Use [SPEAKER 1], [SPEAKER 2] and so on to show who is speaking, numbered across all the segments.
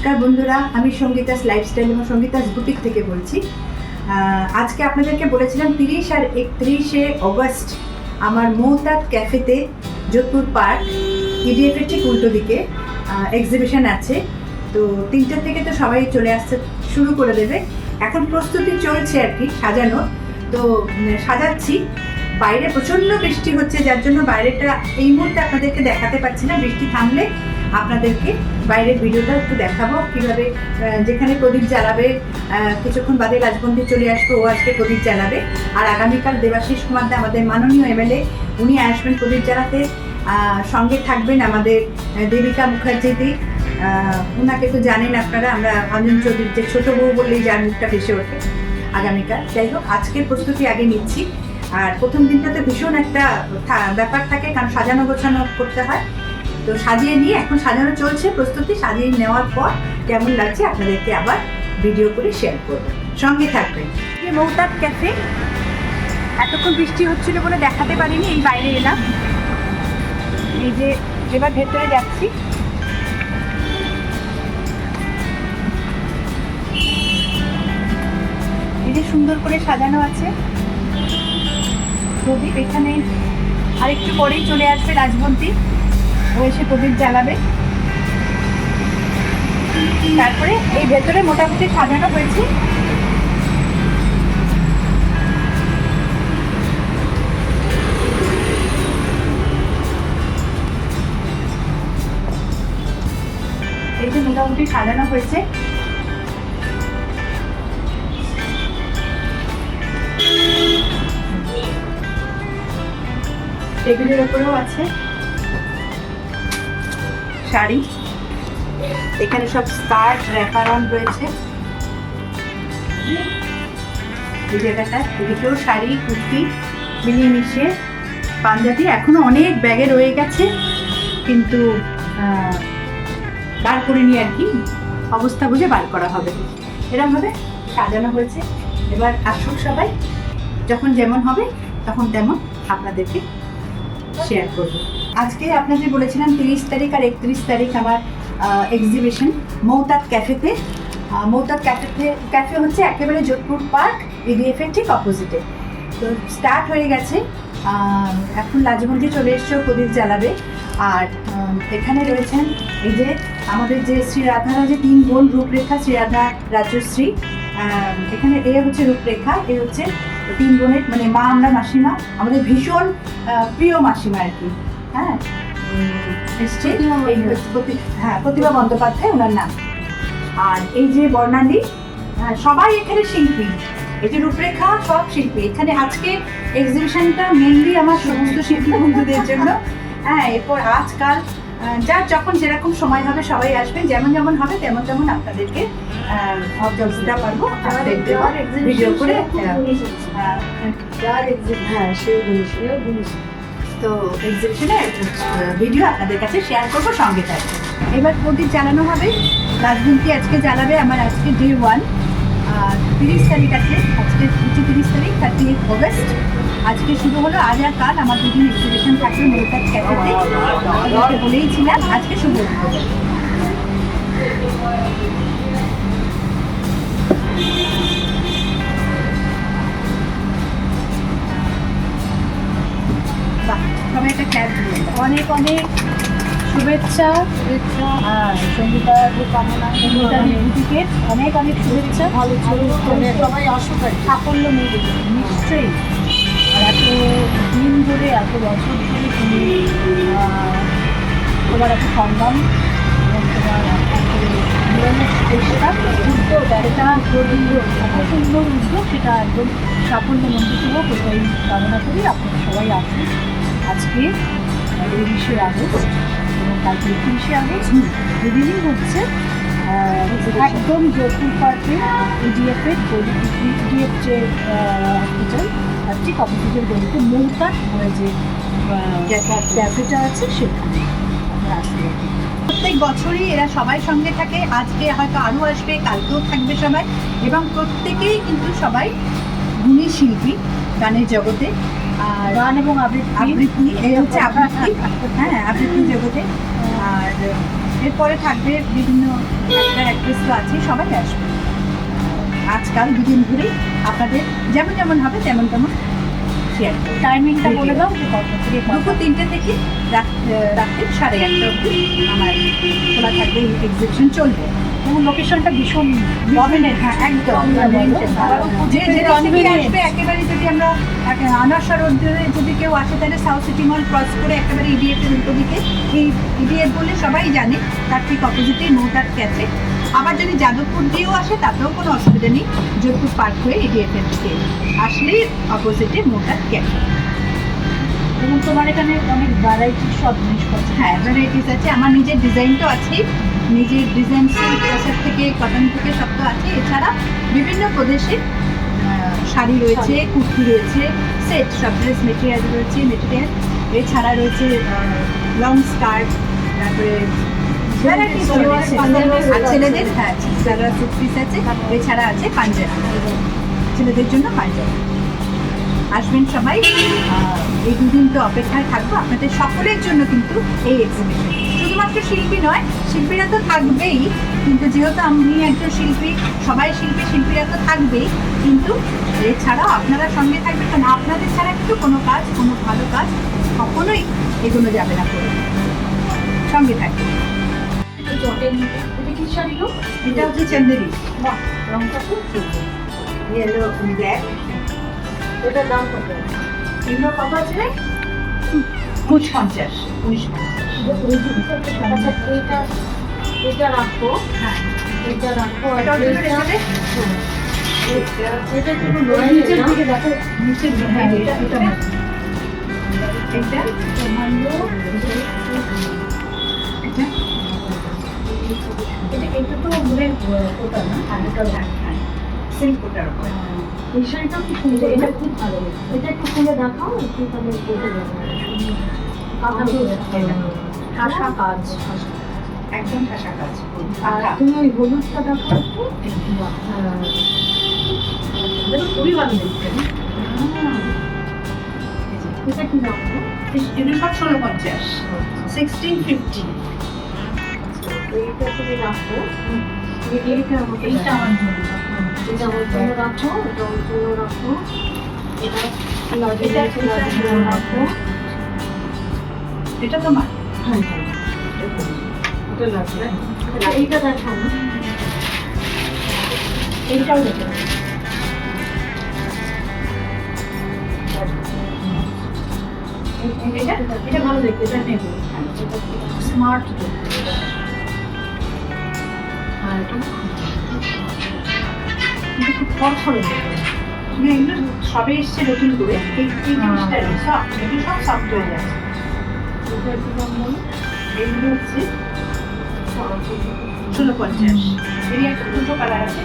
[SPEAKER 1] নমস্কার বন্ধুরা, আমি সঙ্গীতাস লাইফস্টাইল এবং সঙ্গীতাস বুটিক থেকে বলছি। আজকে আপনাদেরকে বলেছিলাম 30 আর 31শে অগস্ট আমার মৌতাক ক্যাফেতে যোধপুর পার্ক ইডিএফের ঠিক উল্টো দিকে এক্সিবিশন আছে। তো 3টা থেকে তো সবাই চলে আসতে শুরু করে দেবে। এখন প্রস্তুতি চলছে আর কি, সাজানো। তো সাজাচ্ছি। বাইরে প্রচণ্ড বৃষ্টি হচ্ছে, যার জন্য বাইরেটা এই মুহূর্তে আপনাদেরকে দেখাতে পারছি না। বৃষ্টি থামলে আপনাদেরকে বাইরের ভিডিওটা একটু দেখাবো, কীভাবে যেখানে প্রদীপ জ্বালাবে। কিছুক্ষণ বাদে রাজবন্দী চলে আসবে, ও আজকে প্রদীপ জ্বালাবে। আর আগামীকাল দেবাশিস কুমার দা, আমাদের মাননীয় এমএলএ, উনি আসবেন প্রদীপ জ্বালাতে। সঙ্গে থাকবেন আমাদের দেবিকা মুখার্জিদি, ওনাকে তো জানেন আপনারা, আমরা অঞ্জন চৌধুরীর যে ছোটো বউ বললেই যার মুখটা ভেসে ওঠে আগামীকাল। যাই হোক, আজকের প্রস্তুতি আগে নিচ্ছি। আর প্রথম দিনটাতে ভীষণ একটা ব্যাপার থাকে, কারণ সাজানো গোছানো করতে হয়। তো সাজিয়ে নিয়ে এখন সাজানো চলছে, প্রস্তুতি সাজিয়ে নেওয়ার পর কেমন লাগছে আপনাদেরকে আবার ভিডিও করে শেয়ার করবো, সঙ্গে থাকবেন। এই মৌতাক ক্যাফে, এতক্ষণ বৃষ্টি হচ্ছিল বলে দেখাতে পারিনি, এই বাইরে এলাম। এই যে এবার ভেতরে যাচ্ছি। এই যে সুন্দর করে সাজানো আছে প্রদীপ। এখানে আরেকটু পরেই চলে আসবে রাজবন্তী, ও এসে প্রদীপ জ্বালাবে। তারপরে এই ভেতরে মোটামুটি সাজানো হয়েছে। এই যে মোটামুটি সাজানো হয়েছে। টেবিলের ওপরেও আছে শাড়ি, এখানে সব স্কার্ট র্যাপারন রয়েছে। এই জায়গাটা এদিকেও শাড়ি, কুর্তি মিলিয়ে মিশিয়ে, পাঞ্জাবি এখনো অনেক ব্যাগে রয়ে গেছে, কিন্তু বার করে নিয়ে আর কি অবস্থা বুঝে বার করা হবে। এরকমভাবে সাজানো হয়েছে। এবার আসুক সবাই, যখন যেমন হবে তখন তেমন আপনাদেরকে শেয়ার করবো। আজকে আপনাদের বলেছিলাম 30 তারিখ আর 31 তারিখ আমার এক্সিবিশন মৌতাক ক্যাফেতে। মৌতাক ক্যাফে হচ্ছে একেবারে যোধপুর পার্ক ইডিএফের ঠিক অপোজিটে। তো স্টার্ট হয়ে গেছে, এখন রাজবন্দী চলে এসছে, প্রদীপ জ্বালাবে। আর এখানে রয়েছেন এই যে আমাদের যে শ্রী রাধারা, যে 3 বোন, রূপরেখা, শ্রী রাধা, রাজশ্রী। এখানে এ হচ্ছে রূপরেখা, এ হচ্ছে 3 বোনের মানে মা, আমরা মাসিমা, আমাদের ভীষণ প্রিয় মাসিমা আর কি। হ্যাঁ, এসছে প্রতিভা বন্দ্যোপাধ্যায় ওনার নাম। আর এই যে বর্ণালী, সবাই এখানে শিল্পী। এই যে রূপরেখা, সব শিল্পী এখানে। আজকে এক্সিবিশনটা মেনলি আমার সমস্ত শিল্পী বন্ধুদের জন্য। হ্যাঁ, এরপর আজকাল যার যখন যেরকম সময় হবে সবাই আসবেন, যেমন যেমন হবে তেমন তেমন আপনাদেরকে যতটা পারবো ভিডিও করে। তো এক্সিবিশনের ভিডিও আপনাদের কাছে শেয়ার করবো, সঙ্গে থাকবে। এবার প্রদীপ জ্বালানো হবে, রাজবন্তী আজকে জ্বালাবে। আমার আজকে ডে 1, আর 30 তারিখ আছে। আজকে 30 তারিখ, 30 অগস্ট আজকে শুরু হলো। আজ আর কাল আমার 2 দিন এক্সিবিশন থাকবে মৌতাক ক্যাফেতে, আপনাদেরকে বলেইছিলাম আজকে শুরু হবে। সবাই একটা ক্যাব দিয়ে অনেক অনেক শুভেচ্ছা। সঙ্গীতার কামনা, সঙ্গীতার বুটিকের অনেক অনেক শুভেচ্ছা। ভালো সবাই আসুক, সাফল্য নেবে নিশ্চয়ই। আর এত দিন ধরে, এত বছর ধরে তুমি তোমার এত সম্মান এবং তোমার চেষ্টা, উদ্যোগ, একটা এত সুন্দর উদ্যোগ, সেটা একদম সাফল্যমণ্ডিত হোক, এটাই কামনা করি। আপনারা সবাই আসুন। আজকে 23শে আগস্ট এবং কালকে 31শে আগস্ট, দুদিনই হচ্ছে একদম যোধপুর পার্কে ইডিএফের ইডিএফ যে হসপিটাল তার ঠিক অপোজিটের গলিতে মৌতাক যে ক্যাফেটা আছে সেখানে আপনারা আসবে। প্রত্যেক বছরই এরা সবাই সঙ্গে থাকে। আজকে হয়তো আরও আসবে, কালকেও থাকবে সবাই, এবং প্রত্যেকেই কিন্তু সবাই গুণী শিল্পী গানের জগতে। আর গান এবং আবৃত্তি, এই হচ্ছে আবৃত্তি, হ্যাঁ আবৃত্তি জগতে। আর এরপরে থাকবে বিভিন্ন অ্যাক্টর অ্যাক্ট্রেস তো আছে, সবাই আসবে আজকাল দুদিন ধরেই। আপনাদের যেমন যেমন হবে তেমন তেমন শেয়ার করব।
[SPEAKER 2] টাইমিংটা বলে দাও যে কত থেকে
[SPEAKER 1] দুপুর 3টে থেকে রাত্রি 1:30 অবধি আমার খোলা থাকবে, এক্সিবিশন চলবে।
[SPEAKER 2] এবং লোকেশনটা ভীষণ প্রমিনেন্ট।
[SPEAKER 1] হ্যাঁ, একদম যে আসবে একেবারে, যদি আমরা আনাসা রোড ধরে যদি কেউ আসে তাহলে সাউথ সিটি মল ক্রস করে একেবারে ইডিএফ এর উল্টো দিকে, এই ইডিএফ বলে সবাই জানে, তার ঠিক অপোজিটে মোটার ক্যাফে। আবার যদি যাদবপুর দিয়েও আসে তাতেও কোনো অসুবিধা নেই, যোধপুর পার্ক হয়ে ইডিএফ এর দিকে আসলেই অপোজিটে মোটার ক্যাফে।
[SPEAKER 2] এবং তোমার এখানে অনেক ভ্যারাইটির সব জিনিসপত্র।
[SPEAKER 1] হ্যাঁ, ভ্যারাইটিস আছে, আমার নিজের ডিজাইন তো আছেই, নিজের ডিজাইন সিল্ক কাঁচার থেকে কটন থেকে সব তো আছে। এছাড়া বিভিন্ন প্রদেশের শাড়ি রয়েছে, কুর্তি রয়েছে, সেট সব ড্রেস মেটেরিয়াল রয়েছে, এছাড়া রয়েছে লং স্কার্ট, তারপরে varieties রয়েছে। আর ছেলেদের হ্যাঁ সালোয়ার স্যুট পিস আছে, এছাড়া আছে পাঞ্জাবি, ছেলেদের জন্য পাঞ্জাবি। আসবেন সবাই, এই দুদিন তো অপেক্ষায় থাকবো আপনাদের সকলের জন্য। কিন্তু এই এক্সিবিশন শুধুমাত্র শিল্পী নয়, শিল্পীরা তো থাকবেই, কিন্তু যেহেতু আমি একজন শিল্পী, সবাই শিল্পীরা তো থাকবেই, কিন্তু এছাড়াও আপনারা সঙ্গে থাকবেন, কারণ আপনাদের ছাড়া কিন্তু কোনো কাজ, কোনো ভালো কাজ কখনোই এগোনো যাবে না। করে সঙ্গে থাকবে। এটা হচ্ছে চন্দেরি,
[SPEAKER 2] রংটা খুব সুন্দর।
[SPEAKER 1] Yellow black.
[SPEAKER 2] এটার দাম কত?
[SPEAKER 1] এগুলো কত আছে? 50, 1950।
[SPEAKER 2] আচ্ছা, এটা রাখো।
[SPEAKER 1] হ্যাঁ,
[SPEAKER 2] এটা রাখো। আর
[SPEAKER 1] এটা হচ্ছে
[SPEAKER 2] এটা
[SPEAKER 1] রেখে
[SPEAKER 2] এটা একটু নিচের দিকে দেখো, নিচের দিকে।
[SPEAKER 1] হ্যাঁ,
[SPEAKER 2] এটা
[SPEAKER 1] এটা
[SPEAKER 2] সামান্য
[SPEAKER 1] এটা
[SPEAKER 2] এটা তো মনে ওটা না, ওটা
[SPEAKER 1] সিল্ক কোটার উপর।
[SPEAKER 2] এই শাড়িটা খুব সুন্দর, এটা খুব ভালো। এটা একটু খুলে দেখাও, একটু তাহলে বোঝা যাবে। ঠাসা কাজ,
[SPEAKER 1] একদম ঠাসা কাজ।
[SPEAKER 2] আর তুমি ওই হলুদটা দেখাও একটু। এটা খুবই ভালো দেখতে। এটা কি দাম?
[SPEAKER 1] এগুলো সব 1650, 1650।
[SPEAKER 2] এইটা তুমি রাখো। এইটা আমার জন্য, এটা আমার জন্য রাখো, এটা আমার জন্য রাখো, এটা রাখো।
[SPEAKER 1] এটা তোমার?
[SPEAKER 2] হ্যাঁ, এটা লাগবে। এইটা দেখো না, এইটাও দেখো। এটা ভালো দেখতে, এটা নেবো। স্মার্ট আর এটা খুব খড়খড়ে
[SPEAKER 1] এগুলো সবে এসছে নতুন করে, এই জিনিসটা সব এগুলো সব সফট হয়ে যাচ্ছে। এগুলো হচ্ছে 1650। এরই একটা দুটো কালার আছে,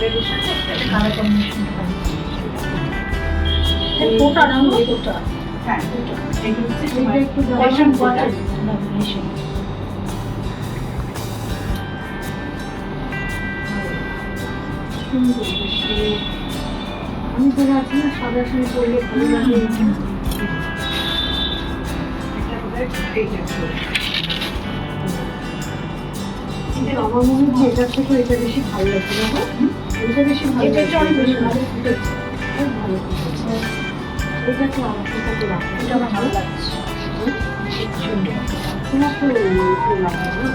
[SPEAKER 1] রেডের সাথে একটা
[SPEAKER 2] কালার কম্বিনেশন। কোটা না, কোটা।
[SPEAKER 1] হ্যাঁ, এগুলো হচ্ছে
[SPEAKER 2] এটা একটু
[SPEAKER 1] রেশম কোটা।
[SPEAKER 2] আমি ধরে আছি না, সাদা শাড়ি পরলে ভালো লাগে। আমার মনে হচ্ছে এটার থেকে এটা বেশি ভালো লাগছে না? এটা বেশি ভালো, এটা অনেক বেশি ভালো, খুব ভালো। এটাকে আমার সাথে রাখো, এটা আমার ভালো লাগছে। তোমার তো লাগবে না,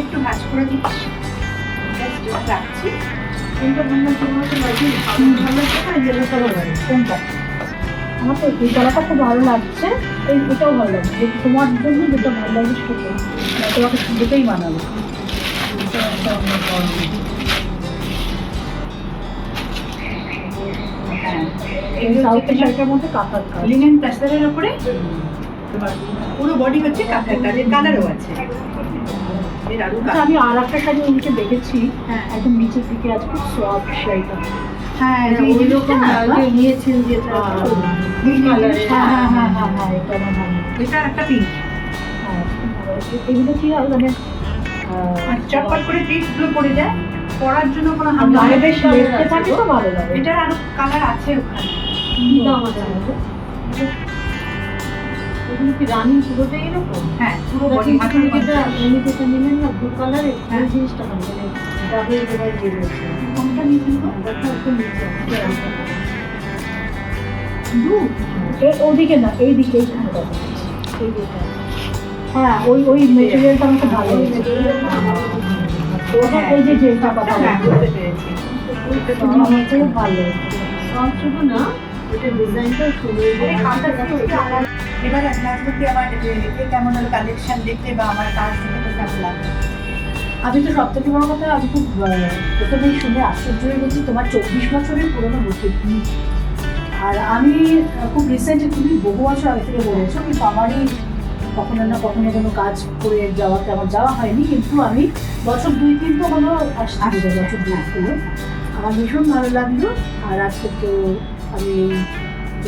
[SPEAKER 1] একটু ভাজ করে দিচ্ছি, রাখছি।
[SPEAKER 2] কোনটা ভালো তোমার তো লাগে? ভালো লাগছে না, যেটা ভালো লাগে কোনটা? আমার তো এই গলাটা খুব ভালো লাগছে, এটাও ভালো লাগছে। তোমার জন্য যেটা ভালো লাগে সেটা তোমাকে দুটোই বানাবো। সাউথের শাড়িটার মধ্যে কাঁথার কাজ,
[SPEAKER 1] লিনেন প্লাস্টারের উপরে পুরো বডি হচ্ছে কাঁথার কাজের, কালারও আছে। এর আরো
[SPEAKER 2] আচ্ছা, আমি আর একটা শাড়ি উল্টে দেখেছি,
[SPEAKER 1] হ্যাঁ,
[SPEAKER 2] একদম নিচের দিকে আছে, খুব সফট শাড়িটা।
[SPEAKER 1] হ্যাঁ,
[SPEAKER 2] ওই রকম নিয়েছেন যে
[SPEAKER 1] হ্যাঁ,
[SPEAKER 2] এটা আমার ভালো।
[SPEAKER 1] এটা একটা পিঙ্ক।
[SPEAKER 2] হ্যাঁ, এগুলো কি হয় মানে
[SPEAKER 1] চটপট করে পিসগুলো পড়ে যায়, পরার জন্য কোনো
[SPEAKER 2] গায়ে বেশ লেপটে থাকে তো ভালো লাগে।
[SPEAKER 1] এটার আরো কালার আছে ওখানে।
[SPEAKER 2] কি দাম আছে? এগুলো কি রানিং পুরোটাই এরকম?
[SPEAKER 1] হ্যাঁ, পুরো
[SPEAKER 2] ওটা
[SPEAKER 1] বডি
[SPEAKER 2] কিন্তু
[SPEAKER 1] মাথার
[SPEAKER 2] তুমি যেটা
[SPEAKER 1] কন্ট্রাস্ট।
[SPEAKER 2] এমনি যেটা নিলেন না ব্লু কালারের,
[SPEAKER 1] হ্যাঁ।
[SPEAKER 2] ওই জিনিসটা না, মানে ডাবের গোড়ায় দিয়ে রয়েছে।
[SPEAKER 1] কোনটা নিয়েছেন গো?
[SPEAKER 2] দেখো একটু নিচে ব্লু, ওদিকে না, এইদিকে এইখানটা, এই দিকটা। হ্যাঁ, ওই ওই মেটেরিয়ালটা আমাকে ভালো লেগেছে। ওটা এই যে যেটা কথা
[SPEAKER 1] হ্যাঁ,
[SPEAKER 2] বলছো,
[SPEAKER 1] বুঝতে পেরেছি।
[SPEAKER 2] ওটা তুমি আমাকে ভালো লেগেছে। সব শুধু না, ওটা ডিজাইনটা সুন্দর।
[SPEAKER 1] এই কাজটা কি ওইটা আমার এবার নাজমুলকে আমার যে এ কেমন হলো কালেকশন দেখতে বা আমার কাজ দেখতে তো কেমন লাগলো?
[SPEAKER 2] আমি তো সব থেকে বড় কথা, আমি খুব প্রথমেই শুনে আশ্চর্য হয়ে গেছি, তোমার 24 বছরের পুরোনো বুটিক। আর আমি খুব রিসেন্টলি, তুমি বহু বছর আগে থেকে বলেছো, কিন্তু আমারই কখনো না কখনো কোনো কাজ করে যাওয়াতে আমার যাওয়া হয়নি, কিন্তু আমি বছর 2-3 তো হলো আসছি, বছর 2 আমার ভীষণ ভালো লাগলো। আর আজকে তো আমি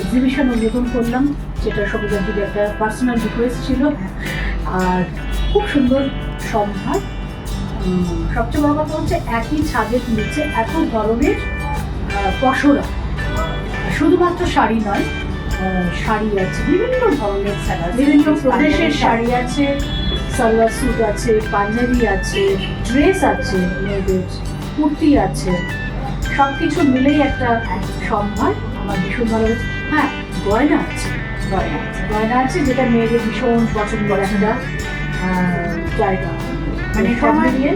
[SPEAKER 2] এক্সিবিশন উদ্বোধন করলাম, যেটা সবিতার একটা পার্সোনাল রিকোয়েস্ট ছিল। আর খুব সুন্দর সম্ভার। সবচেয়ে বড় কথা হচ্ছে একই ছাদের নিচে এত ধরনের পসরা, শুধুমাত্র শাড়ি নয়, শাড়ি আছে বিভিন্ন ধরনের, বিভিন্ন প্রদেশের শাড়ি আছে, সালোয়ার স্যুট আছে, পাঞ্জাবি আছে, ড্রেস আছে, মেয়েদের কুর্তি আছে, সব কিছু মিলেই একটা সম্ভার। আমার ভীষণ ভালো লাগছে। হ্যাঁ, গয়না আছে, গয়না আছে যেটা মেয়েদের ভীষণ পছন্দের একটা জায়গা।
[SPEAKER 1] মানে
[SPEAKER 2] সব
[SPEAKER 1] আমার
[SPEAKER 2] মিলিয়ে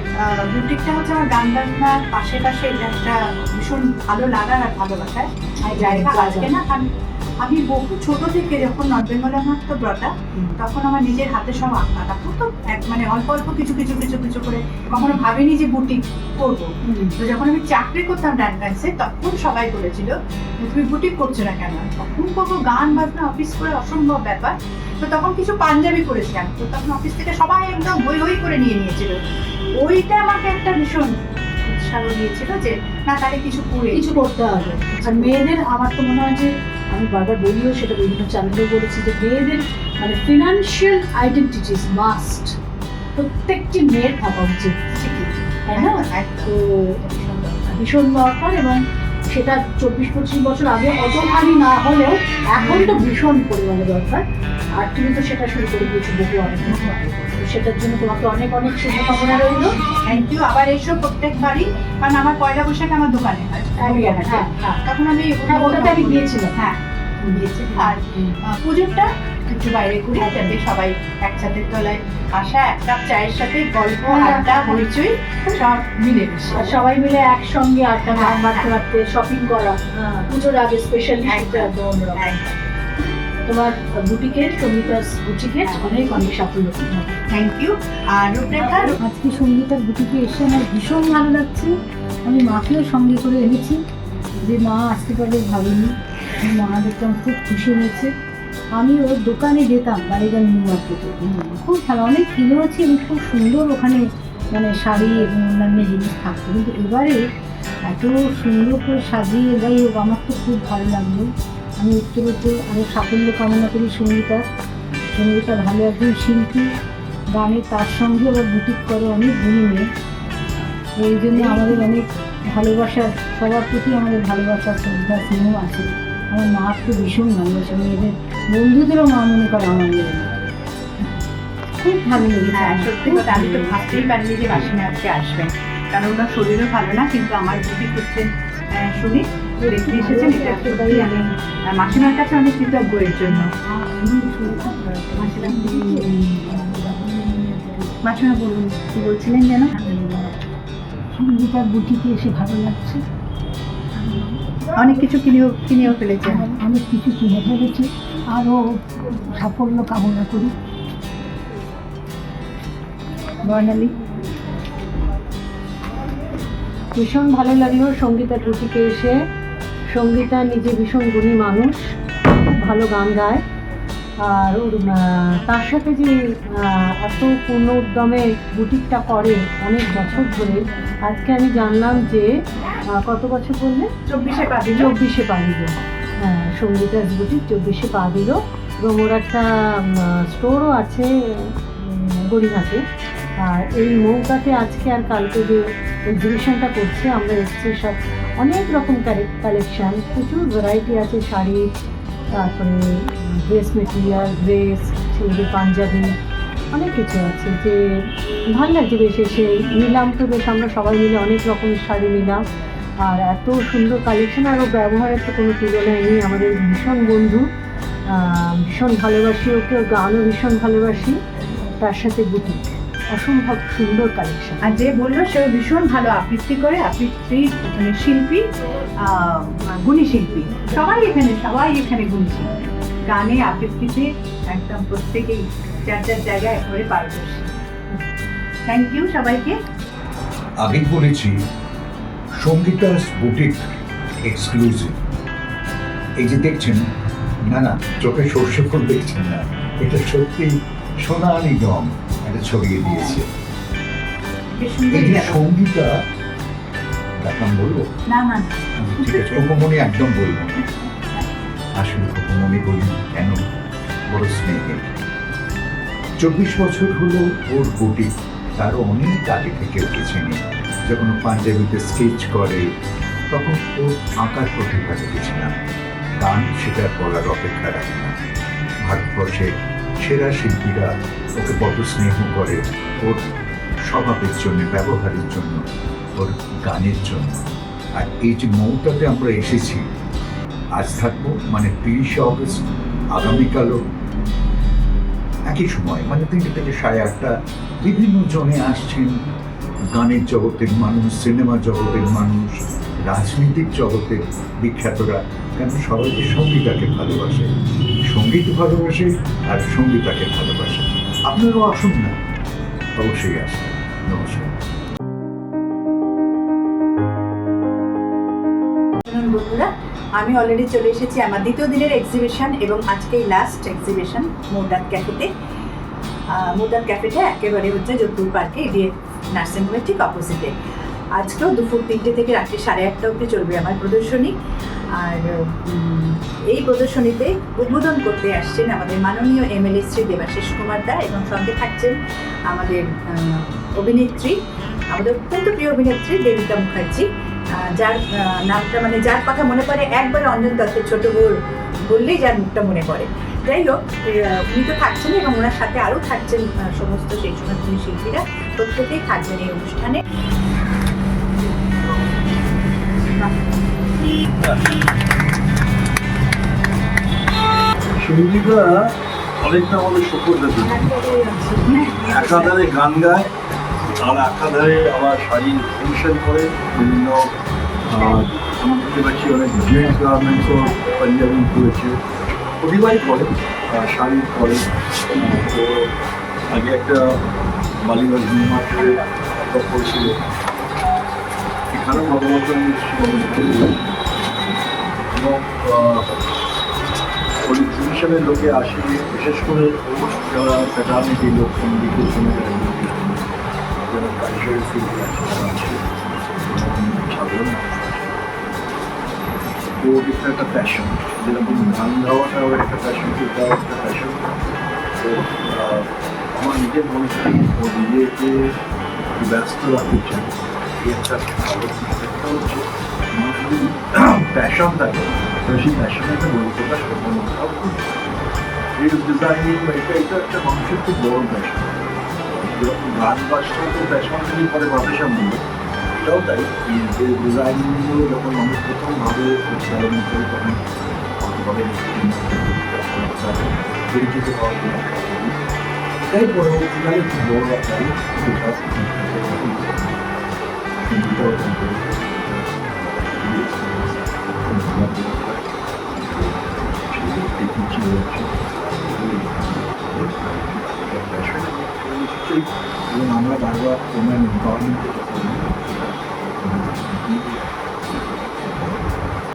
[SPEAKER 1] বুটিকটা হচ্ছে আমার গান বাজনার পাশে পাশে এটা একটা ভীষণ ভালো লাগার আর ভালোবাসার জায়গা। আজকে না আমি বহু ছোট থেকে যখন নর্থ বেঙ্গলে আমার তো ব্রটা, তখন আমার নিজের হাতে সব আঁকা, তখন তো মানে অল্প অল্প কিছু কিছু কিছু কিছু করে, কখনো ভাবিনি যে বুটিক করবো। তো যখন আমি চাকরি করতাম ডানকান্সে, তখন সবাই বলেছিল তুমি বুটিক করছো না কেন? তখন করবো, গান বাজনা অফিস করে অসম্ভব ব্যাপার। তো তখন কিছু পাঞ্জাবি করেছিলাম, তো তখন অফিস থেকে সবাই একদম হই হই করে নিয়ে নিয়েছিল। ওইটা আমাকে একটা ভীষণ উৎসাহ দিয়েছিল যে না, তাহলে কিছু
[SPEAKER 2] করতে হবে। আর মেয়েদের, আমার তো মনে হয় যে, আমি বারবার বলিও, সেটা বিভিন্ন চ্যানেলেও বলেছি, যে মেয়েদের মানে ফিনান্সিয়াল আইডেন্টিটিস মাস্ট প্রত্যেকটি মেয়ের থাকা উচিত, তাই না? তো ভীষণ দরকার, এবং সেটা 24-25 বছর আগে অতখানি না হলেও এখন তো ভীষণ পরিমাণে দরকার। আর তুমি তো সেটা শুরু করে দিয়েছো বহু অনেক আগে, তো সেটার জন্য তোমাকে অনেক অনেক শুভকামনা রইল।
[SPEAKER 1] Thank you. আবার এসো প্রত্যেকবারই, কারণ আমার পয়লা বৈশাখে আমার দোকানে হয়, তখন আমি
[SPEAKER 2] ওটাতে আমি গিয়েছিলাম।
[SPEAKER 1] হ্যাঁ, দিয়েছি। আর পুজোরটা একটু বাইরে করি, যাতে সবাই একসাথে তলায় আসা, এক কাপ চায়ের সাথে গল্প, আড্ডা, হইচই সব মিলে মিশে,
[SPEAKER 2] আর সবাই মিলে একসঙ্গে আড্ডা মারতে মারতে শপিং করা পুজোর আগে স্পেশালি একদম অন্যরকম। তোমার বুটিকের, সঙ্গীতার বুটিকের অনেক অনেক সাফল্য।
[SPEAKER 1] Thank you. আর রূপরেখা,
[SPEAKER 2] আজকে সঙ্গীতার বুটিকে এসে আমার ভীষণ ভালো লাগছে। আমি মাকেও সঙ্গে করে এনেছি, যে মা আসতে পারলে ভাবিনি, মা দেখতে আমার খুব খুশি হয়েছে। আমি ওর দোকানে যেতাম বাড়িগঞ্জ নিউ মার্কেটে, খুব ভালো, অনেক কিনেওছি এবং খুব সুন্দর ওখানে মানে শাড়ি এবং অন্যান্য জিনিস থাকতো, কিন্তু এবারে এত সুন্দর করে সাজিয়ে, যাই হোক আমার তো খুব ভালো লাগলো। আমি উত্তরোত্তর আরও সাফল্য কামনা করি সঙ্গীতা ভালো একজন শিল্পী, গানের তার সঙ্গে আবার বুটিক করে অনেক গুণী মেয়ে। এই জন্য আমাদের অনেক ভালোবাসার, সবার প্রতি আমাদের ভালোবাসা, শ্রদ্ধা, স্নেহ আছে। আমার মা তো ভীষণ ভালোবাসে, মেয়েদের বন্ধুদেরও মা মনে করে আমার মেয়ে। খুব ভালো লেগেছে।
[SPEAKER 1] হ্যাঁ, সত্যি কথা, আমি তো ভাবতেই পারিনি যে বাসিনী আজকে আসবেন, কারণ ওনার শরীরও ভালো না, কিন্তু আমার বুটিক করছেন শুনি দেখতে এসেছেন। এটা সত্যি আমি মাসিমার কাছে অনেক কৃতজ্ঞ এর জন্য। মাসিমা বলুন, কি বলছিলেন যেন?
[SPEAKER 2] সঙ্গীতার বুটিকে এসে ভালো লাগছে,
[SPEAKER 1] অনেক কিছু কিনেও ফেলেছেন।
[SPEAKER 2] অনেক কিছু কিনে ফেলেছি, আরও সাফল্য কামনা করি।
[SPEAKER 1] বর্ণালী,
[SPEAKER 2] ভীষণ ভালো লাগলো সঙ্গীতার বুটিকে এসে। সঙ্গীতা নিজে ভীষণ গুণী মানুষ, খুব ভালো গান গায়, আর ওর তার সাথে যে এত পূর্ণ উদ্যমে বুটিকটা করে অনেক বছর ধরে, আজকে আমি জানলাম যে কত বছর বললে?
[SPEAKER 1] 24-এ পা দিল।
[SPEAKER 2] 24-এ পা দিল। হ্যাঁ, সঙ্গীতার বুটিক 24-এ পা দিল, এবং ওর একটা স্টোরও আছে গড়িয়াহাটে। আর এই মৌকাতে আজকে আর কালকে যে এক্সিবিশনটা করছে, আমরা এসেছি সব অনেক রকম কালেকশান, প্রচুর ভ্যারাইটি আছে শাড়ির, তারপরে ড্রেস মেটেরিয়াল, ড্রেস,
[SPEAKER 3] ছেলেদের পাঞ্জাবি, অনেক কিছু আছে যে ভালো লাগছে বেশ। এসে নিলাম তো বেশ, আমরা সবাই মিলে অনেক রকমের শাড়ি নিলাম, আর এত সুন্দর কালেকশন, আর ও ব্যবহারের তো কোনো তুলনায় নেই। আমাদের ভীষণ বন্ধু, ভীষণ ভালোবাসি ওকে, ওর গানও ভীষণ ভালোবাসি, তার সাথে বুটিক, অসম্ভব সুন্দর কালেকশন।
[SPEAKER 1] আর যে বললো সেও ভীষণ ভালো আবৃত্তি করে, আবৃত্তি মানে শিল্পী, গুণী শিল্পী। সবাই এখানে গুণী শিল্পী, গানে আবৃত্তিতে একদম প্রত্যেকেই যার যার জায়গায় একেবারে পারদর্শী। থ্যাংক ইউ সবাইকে।
[SPEAKER 4] আগেই বলেছি সঙ্গীতাস বুটিক এক্সক্লুসিভ। এই যে দেখছেন, না চোখে সর্ষে ফুল দেখছেন না, এটা সত্যি সোনালি রং এটা ছড়িয়ে দিয়েছে।
[SPEAKER 1] বেশ সুন্দর
[SPEAKER 4] এই যে
[SPEAKER 1] জায়গা।
[SPEAKER 4] সঙ্গীতা, তার নাম বলবো?
[SPEAKER 1] না
[SPEAKER 4] ঠিক আছে, উপমনি একদম বলবো না। আসলে উপমনি বলি কেন, বড় স্নেহের। 24 বছর হলো ওর বুটিক, তারও অনেক আগে থেকে ওকে চিনি। যখন ও পাঞ্জাবিতে স্কেচ করে তখন ওর আঁকার প্রতিভা দেখেছিলাম। গান সেটা করার অপেক্ষা রাখে না। ভারতবর্ষের সেরা শিল্পীরা ওকে বড় স্নেহ করে ওর স্বভাবের জন্য, ব্যবহারের জন্য, ওর গানের জন্য। আর এই যে মৌটাতে আমরা এসেছি, আজ থাকবো মানে 30শে অগস্ট, আগামীকালও একই সময় মানে 3টে থেকে 8:30 বিভিন্ন জনে আসছেন। গানের জগতের মানুষ, সিনেমা জগতের মানুষ, রাজনীতিক জগতের বিখ্যাতরা, কেন সবাই যে সঙ্গীতাকে ভালোবাসে, সঙ্গীত ভালোবাসে আর সঙ্গীতাকে ভালোবাসে। আপনারাও আসুন না, অবশ্যই আসুন। নমস্কার।
[SPEAKER 1] বন্ধুরা, আমি অলরেডি চলে এসেছি আমার দ্বিতীয় দিনের এক্সিবিশন এবং আজকেই লাস্ট এক্সিবিশন মোদাত ক্যাফেতে। মোদাত ক্যাফেটা একেবারে হচ্ছে যোধপুর পার্কে, ডিএফ নার্সিং হোমের ঠিক অপোজিটে। আজকেও দুপুর 3টে থেকে রাত্রি 8:30 অবধি চলবে আমার প্রদর্শনী। আর এই প্রদর্শনীতে উদ্বোধন করতে আসছেন আমাদের মাননীয় এমএলএ শ্রী দেবাশিস কুমার দা, এবং সঙ্গে থাকছেন আমাদের অভিনেত্রী, আমাদের অত্যন্ত প্রিয় অভিনেত্রী দেবিকা মুখার্জি, যার নামটা মানে যার কথা মনে পড়ে একবারে অঞ্জন দত্তের ছোট বউ বললেই যার মুখটা মনে পড়ে। যাই হোক, উনি তো থাকছেন এবং ওনার সাথে আরও থাকছেন সমস্ত সেই সময় শিল্পীরা, প্রত্যেকেই থাকবেন এই অনুষ্ঠানে।
[SPEAKER 5] সঙ্গীতা অনেকটা আমাদের শকুনটা দিল, একাধারে গান গায় আর একাধারে আবার শাড়ির ফুংশন করে, বিভিন্ন দেখতে পাচ্ছি অনেক জেন্টস গার্মেন্টসও পাঞ্জাবি করেছে, প্রতিভাই করে, শাড়ি করে। তো আগে একটা বালিগঞ্জ নিউমার্কেটে করেছিল, এখানেও ভগবত এবং ওই এক্সিবিশনের লোকে আসে, বিশেষ করে যারা ফ্যাটার্নিটি লোক, সঙ্গীতের সঙ্গে যারা কালচারাল ফিল্ডে আছে সাধারণ তো এটা একটা প্যাশন, যেরকম গান গাওয়াটাও একটা প্যাশন, এটাও একটা প্যাশন। তো আমার নিজের মনে হয় ও নিজেকে ব্যস্ত রাখতে চায়, একটা ভালো একটা হচ্ছে আমার যদি প্যাশন থাকে সেই প্যাশনে একটা বহিঃপ্রকাশ করতে রিলস ডিজাইনিং, এটা একটা মানুষের খুব বড় প্যাশন। যেরকম গান বাজটা তো প্যাশন যদি পরে ব্যবসা মূল্য, এটাও তাই। ডিজাইনিংগুলো যখন মানুষ প্রথমভাবে চালনা করে তখন অনেকভাবে পরিচিত হওয়ার জন্য, এটাই পরবর্তীকালে খুব বড় একটা এবং আমরা বারবার ওমেন এম্পাওয়ারমেন্টের কথা বলি।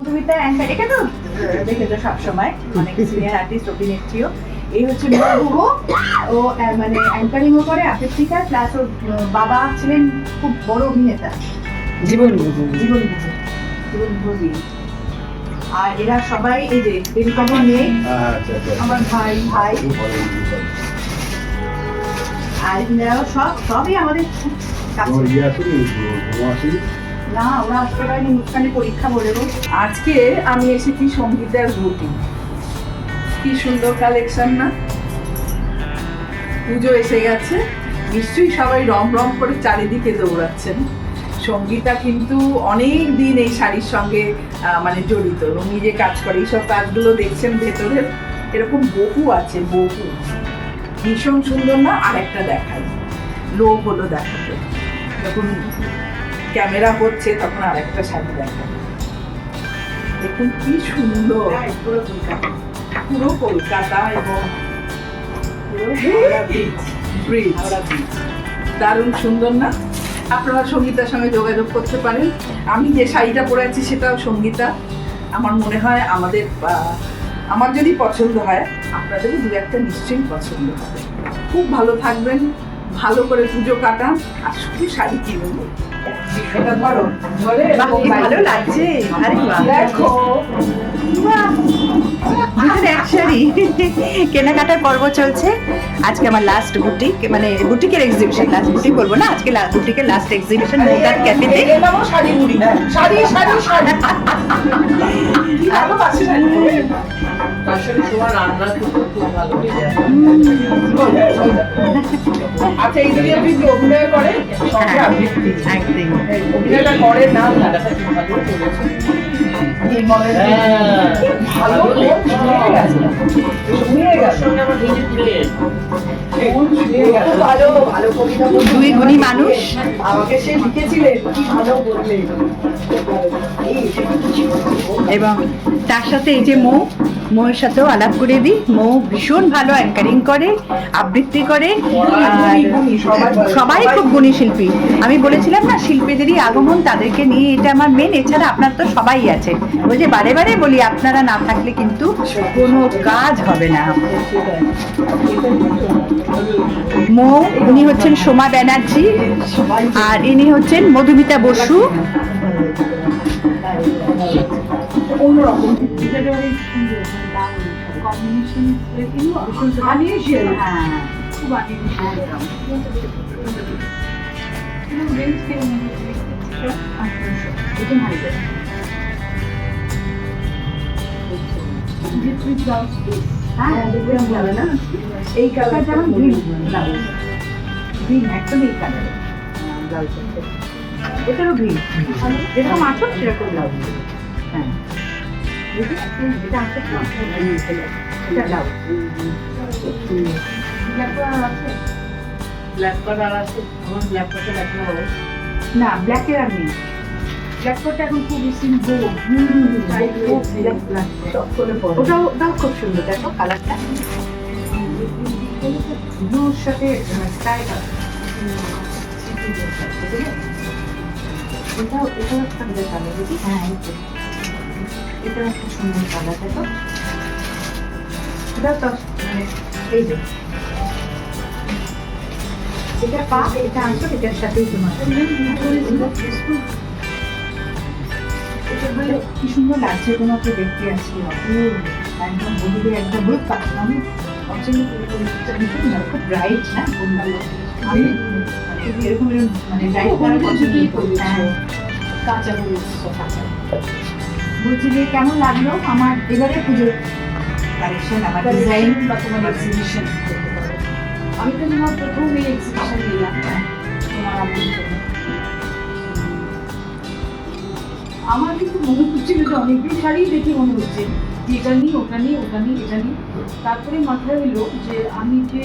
[SPEAKER 1] কবিতা অ্যাঙ্কার, এটা তো দেখেছো সবসময় অনেক সিনিয়র আর্টিস্ট, অভিনেত্রীও। এই হচ্ছে মহুবো, ও মানে অ্যাঙ্কারিংও করে, আবৃত্তিকার, প্লাস ওর বাবা ছিলেন খুব বড় অভিনেতা, জীবন ভোগী। আর এরা সবাই এই যে দেবিকাবু মেয়ে, আমার ভাই, আর এনারাও সবই আমাদের খুব কাছে। না, ওরা আসতে পারেনি, মুখখানে পরীক্ষা বলে গো।
[SPEAKER 6] আজকে আমি এসেছি সঙ্গীতার বুটিক, কি সুন্দর কালেকশন না,
[SPEAKER 1] পুজো এসে গেছে, নিশ্চয়ই সবাই রম রম করে চারিদিকে দৌড়াচ্ছেন। সঙ্গীতা কিন্তু অনেক দিন এই শাড়ির সঙ্গে মানে জড়িত এবং নিজে কাজ করে। এইসব কাজগুলো দেখছেন ভেতরের, এরকম বহু আছে, বহু ভীষণ সুন্দর না? আর একটা দেখাই, লোভ হলো দেখাতে, যখন ক্যামেরা হচ্ছে তখন আর একটা শাড়ি দেখাই। দেখুন কি সুন্দর, পুরো কলকাতা এবং ব্রিজ, দারুণ সুন্দর না? আপনারা সঙ্গীতার সঙ্গে যোগাযোগ করতে পারেন। আমি যে শাড়িটা পরে আছি সেটাও সঙ্গীতা। আমার মনে হয় আমার যদি পছন্দ হয় আপনাদেরও দু একটা নিশ্চয়ই পছন্দ হবে। খুব ভালো থাকবেন, ভালো করে পুজো কাটান আর শুধু শাড়ি কিনুন। ভালো লাগছে, আরে দেখো এক শাড়ি। কেনাকাটার পর্ব চলছে। আজকে আমার লাস্ট বুটিক, মানে বুটিকের এক্সিবিশন, লাস্ট বুটিক বলবো না, আজকে বুটিকের লাস্ট এক্সিবিশন মৌদার ক্যাফেতে।
[SPEAKER 6] আচ্ছা, এই যদি আপনি অভিনয় করেন অভিনয়টা করেন না,
[SPEAKER 1] দুই গুণী মানুষ,
[SPEAKER 6] আমাকে সে লিখেছিলেন, কি ভালো বললেন।
[SPEAKER 1] এবং তার সাথে এই যে মৌয়ের সাথেও আলাপ করে দিই। মৌ ভীষণ ভালো অ্যাঙ্কারিং করে, আবৃত্তি করে, সবাই খুব গুণী শিল্পী। আমি বলেছিলাম না শিল্পীদেরই আগমন, তাদেরকে নিয়ে, এটা আমার মেন। এছাড়া আপনার তো সবাই আছে, ওই যে বারে বারে বলি আপনারা না থাকলে কিন্তু কোনো কাজ হবে না। মৌ, উনি হচ্ছেন সোমা ব্যানার্জি, আর ইনি হচ্ছেন মধুমিতা বসু।
[SPEAKER 2] অন্যরকম
[SPEAKER 1] এই কালার যেমন গ্রিন ব্লাউজ, গ্রিন একদম এই কালারে ব্লাউজ, এটারও গ্রিন, যেরকম আসো সেরকম ব্লাউজ। হ্যাঁ, এটা আছে, এটা ব্লাউজ।
[SPEAKER 6] ব্ল্যাক কালার আছে, আমার ব্ল্যাক কালার দেখাবো
[SPEAKER 1] না, ব্ল্যাকের আর নেই। ব্ল্যাক কোটটা এখন খুব সিম্পল, ওটাও খুব সুন্দর। দেখো কালারটা ব্লুর সাথে স্কাই কালার, এটাও একটা কালার দেখি। হ্যাঁ, এটাও একটা সুন্দর কালার। দেখো এটাও তো মানে এই যে এটা পাক, এটা আনছো, এটার সাথেই তোমার কি সুন্দর লাগছে তোমাকে দেখতে। আজকে একদম বলিতে একদম হলুদ কাপড়, আমি পছন্দ করি, খুব ব্রাইট না? আমি এরকম মানে ব্রাইট কালার পছন্দ করি। কাঁচা হলুদ, কাঁচা। বলছি যে কেমন লাগলো আমার এবারে পুজোর কালেকশন, আমার ডিজাইন বা তোমার এক্সিবিশন?
[SPEAKER 2] আমি তো তোমার প্রথম এই এক্সিবিশন নিলাম তোমার আমন্ত্রণে। আমার কিন্তু মনে হচ্ছিল যে অনেকদিন শাড়ি দেখে মনে হচ্ছে যে এটা নিই, ওটা নিই, ওটা নিই, এটা নিই। তারপরে মাথায় এলো যে আমি যে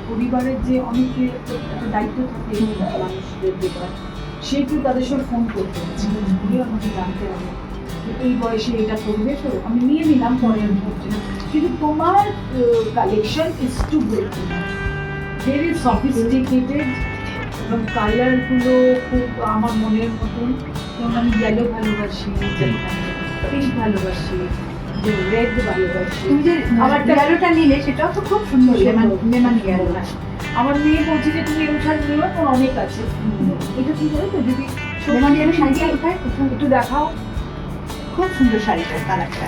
[SPEAKER 2] পরিবারের যে অনেকে একটা দায়িত্ব থাকে মানুষদের ব্যাপার, সেহেতু তাদের সঙ্গে ফোন করতে হচ্ছে, বলে আমাকে জানতে হবে এই বয়সে এটা করবে। তো আমি নিয়ে নিলাম, পরে আমি ভাবছি না, কিন্তু তোমার collection is too good, very sophisticated এবং কালারগুলো খুব আমার মনের মতন। যেমন আমি ইয়েলো ভালোবাসি, পিঙ্ক ভালোবাসি, যে রেড ভালোবাসি।
[SPEAKER 1] তুমি যে আমার ইয়েলোটা নিলে সেটাও তো খুব সুন্দর, লেমন ইয়েলোটা।
[SPEAKER 2] আমার মেয়ে বলছে যে তুমি এরকম শাড়ি নেবে, তোমার অনেক আছে। এটা কি বলো তো, যদি
[SPEAKER 1] লেমন ইয়েলো শাড়িটা কোথায়
[SPEAKER 2] একটু দেখাও।
[SPEAKER 1] খুব সুন্দর শাড়িটার কালারটা।